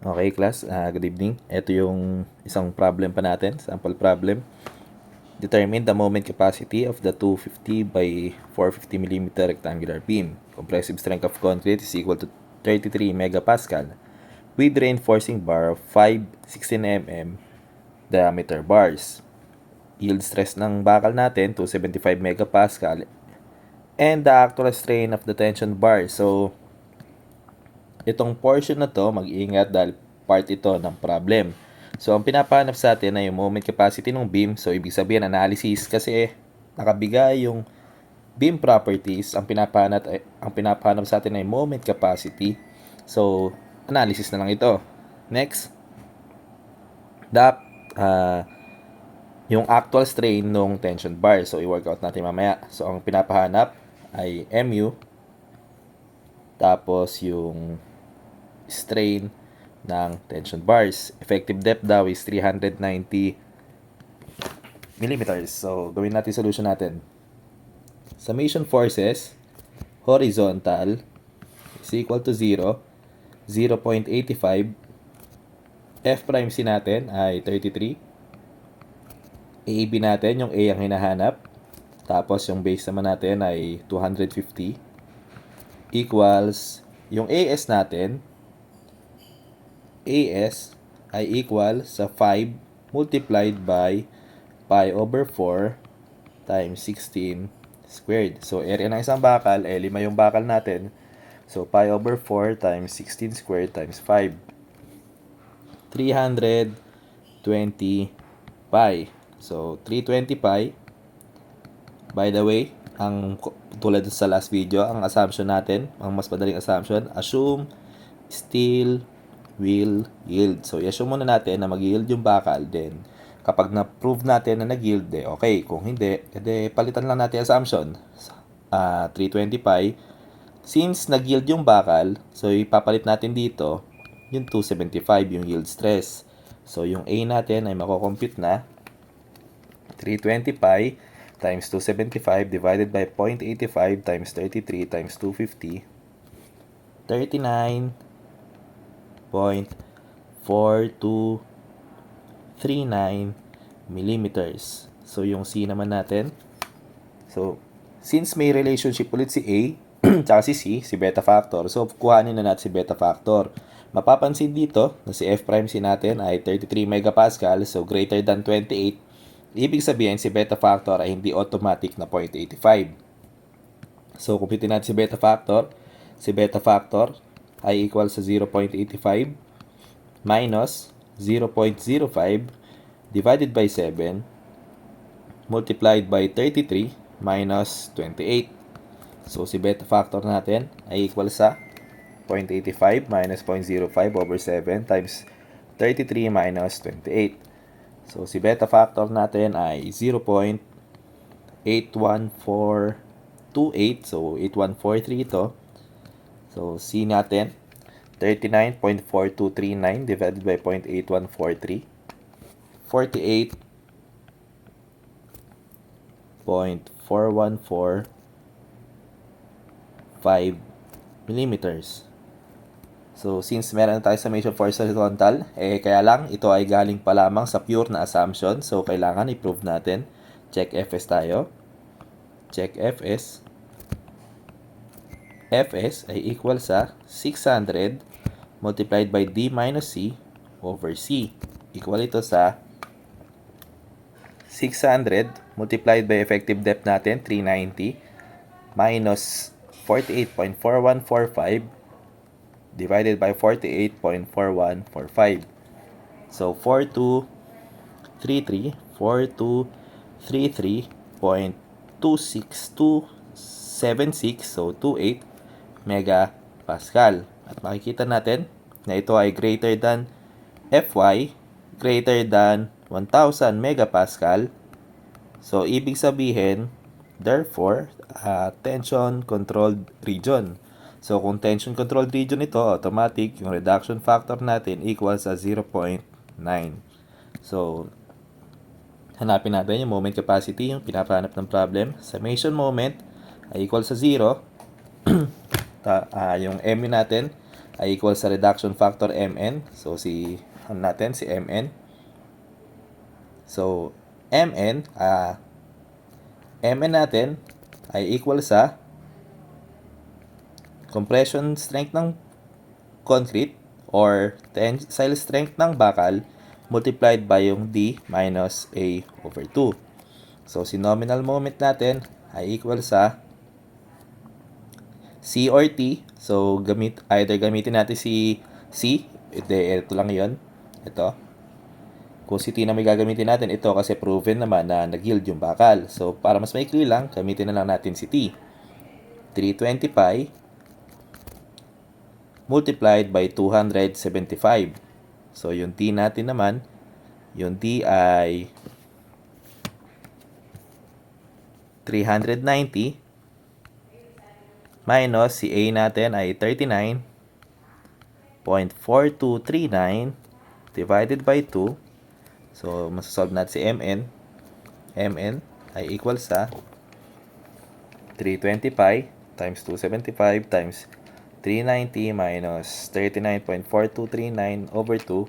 Okay, class. Good evening. Ito yung isang problem pa natin, sample problem. Determine the moment capacity of the 250 by 450 mm rectangular beam. Compressive strength of concrete is equal to 33 megapascal with reinforcing bar of 5 16 mm diameter bars. Yield stress ng bakal natin, 275 megapascal, and the actual strain of the tension bar. So, itong portion na to, mag-iingat dahil part ito ng problem. So, ang pinapahanap sa atin ay yung moment capacity ng beam. So, ibig sabihin, analysis kasi nakabigay yung beam properties. Ang pinapahanap sa atin ay moment capacity. So, analysis na lang ito. Next, yung actual strain ng tension bar. So, i-workout natin mamaya. So, ang pinapahanap ay MU. Tapos, yung strain ng tension bars. Effective depth daw is 390 millimeters. So, gawin natin solution natin. Summation forces, horizontal, is equal to 0, 0.85. F prime C natin ay 33. AAB natin, yung A ang hinahanap. Tapos, yung base naman natin ay 250. Equals, yung AS natin, AS ay equal sa 5 multiplied by pi over 4 times 16 squared. So, area ng isang bakal, 5 yung bakal natin. So, pi over 4 times 16 squared times 5. 320 pi. So, 320 pi. By the way, tulad sa last video, ang assumption natin, ang mas madaling assumption, assume steel will yield. So, i-assume muna natin na mag-yield yung bakal. Then, kapag na-prove natin na nag-yield, okay. Kung hindi, palitan lang natin assumption. 320 pi. Since nag-yield yung bakal, so ipapalit natin dito yung 275, yung yield stress. So, yung A natin ay mako-compute na 320 pi times 275 divided by 0.85 times 33 times 250, 39.4239 millimeters. So, yung C naman natin. So, since may relationship ulit si A, tsaka si C, si beta factor. So, kuhanin na natin si beta factor. Mapapansin dito na si F prime C natin ay 33 megapascal, so greater than 28. Ibig sabihin, si beta factor ay hindi automatic na 0.85. So, kumpitin natin si beta factor. Si beta factor ay equal sa 0.85 minus 0.05 divided by 7 multiplied by 33 minus 28. So, si beta factor natin ay equal sa 0.85 minus 0.05 over 7 times 33 minus 28. So, si beta factor natin ay 0.81428. So, 8143 ito. So, C natin, 39.4239 divided by 0.8143. 48.4145 millimeters. So, since meron tayo summation force horizontal, kaya lang, ito ay galing pa lamang sa pure na assumption. So, kailangan i-prove natin. Check Fs tayo. Check Fs. Fs ay equal sa 600 multiplied by D minus C over C. Equal ito sa 600 multiplied by effective depth natin, 390, minus 48.4145 divided by 48.4145. So, 4233, 4233.26276, so 28 megapascal. At makikita natin na ito ay greater than Fy, greater than 1,000 megapascal. So, ibig sabihin, therefore, tension-controlled region. So, kung tension-controlled region ito, automatic, yung reduction factor natin equals sa 0.9. So, hanapin natin yung moment capacity, yung pinapahanap ng problem. Summation moment ay equal sa 0. Yung M natin ay equal sa reduction factor Mn. So, si Mn. So, Mn natin ay equal sa compression strength ng concrete or tensile strength ng bakal multiplied by yung D minus A over 2. So, si nominal moment natin ay equal sa C or T. So, either gamitin natin si C. Ito lang yon. Ito. Kung si T na may gagamitin natin, ito kasi proven naman na nag-yield yung bakal. So, para mas maikli lang, gamitin na lang natin si T. 320 pi multiplied by 275. So, yung T natin naman, yung T ay 390 minus si A natin ay 39.4239 divided by 2. So, masasolve natin si Mn. Mn ay equal sa 320 pi times 275 times 390 minus 39.4239 over 2.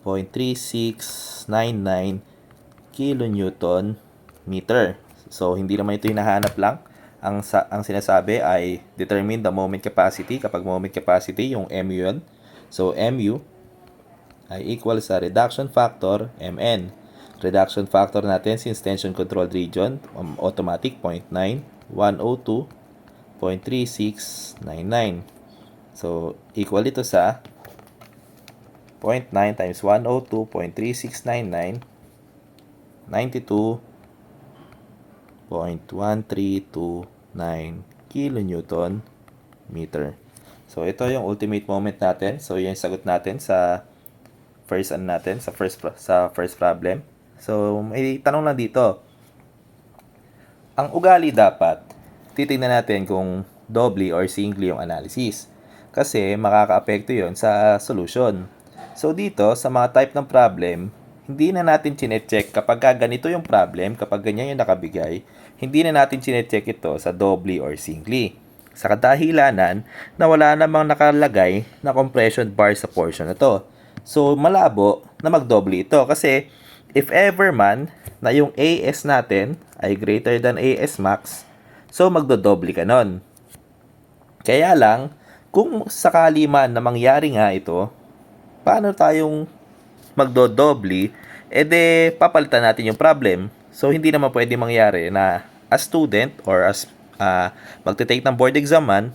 .3699 kilonewton meter. So, hindi naman ito hinahanap lang. Ang sinasabi ay determine the moment capacity. Kapag moment capacity, yung MU yun. So, MU ay equal sa reduction factor Mn. Reduction factor natin since tension controlled region, automatic 0.9, 102.3699. So, equal ito sa 0.9 times 102.3699, 92.1329 kilonewton meter. So, ito yung ultimate moment natin. So, yan yung sagot natin sa first problem. So, may tanong lang dito. Ang ugali dapat, titingnan natin kung doubly or singly yung analysis. Kasi makaka-apekto yon sa solution. So, dito, sa mga type ng problem, hindi na natin chine-check kapag ganito yung problem, kapag ganyan yung nakabigay, hindi na natin chine-check ito sa doubly or singly. Sa kadahilanan na wala namang nakalagay na compression bar sa portion na to. So, malabo na mag-doubly ito kasi if ever man na yung AS natin ay greater than AS max, so magdo-doubly ka nun. Kaya lang, kung sakali man na mangyari nga ito, paano tayong magdo-doubly? Papalitan natin yung problem. So, hindi naman pwede mangyari na as student or as magte-take ng board exam man,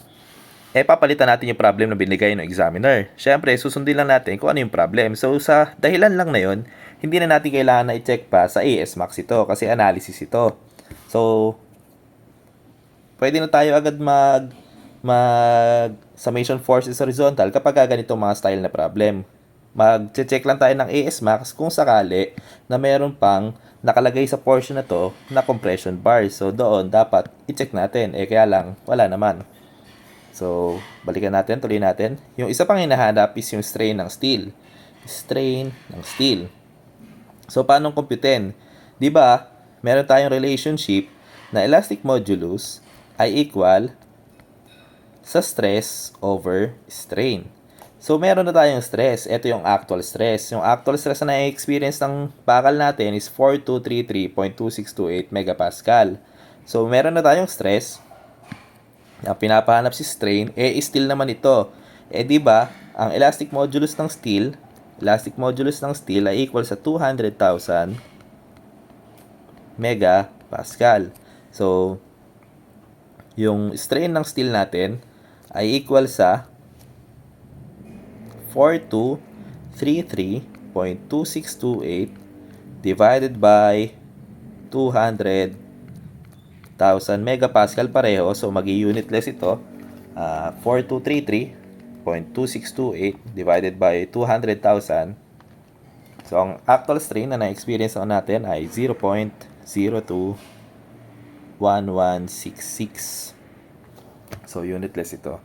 papalitan natin yung problem na binigay ng examiner. Siyempre, susundin lang natin kung ano yung problem. So, sa dahilan lang na yun, hindi na natin kailangan na i-check pa sa AS Max ito kasi analysis ito. So, pwede na tayo agad summation forces horizontal kapag ganito mga style na problem. Mag-check lang tayo ng AS Max kung sakali na meron pang nakalagay sa portion na to na compression bar. So, doon dapat i-check natin. Kaya lang, wala naman. So, balikan natin, tuloy natin. Yung isa pang hinahanap is yung strain ng steel. Strain ng steel. So, paano computein? Di ba, meron tayong relationship na elastic modulus ay equal sa stress over strain. So, meron na tayong stress. Ito yung actual stress. Yung actual stress na na-experience ng bakal natin is 4233.2628 megapascal. So, meron na tayong stress. Ang pinapahanap si strain, steel naman ito. Di ba, ang elastic modulus ng steel ay equal sa 200,000 megapascal. So, yung strain ng steel natin ay equal sa 4233.2628 divided by 200,000 megapascal pareho. So, mag-unitless ito. 4233.2628 divided by 200,000. So, ang actual strain na na-experience natin ay 0.021166. So, unitless ito.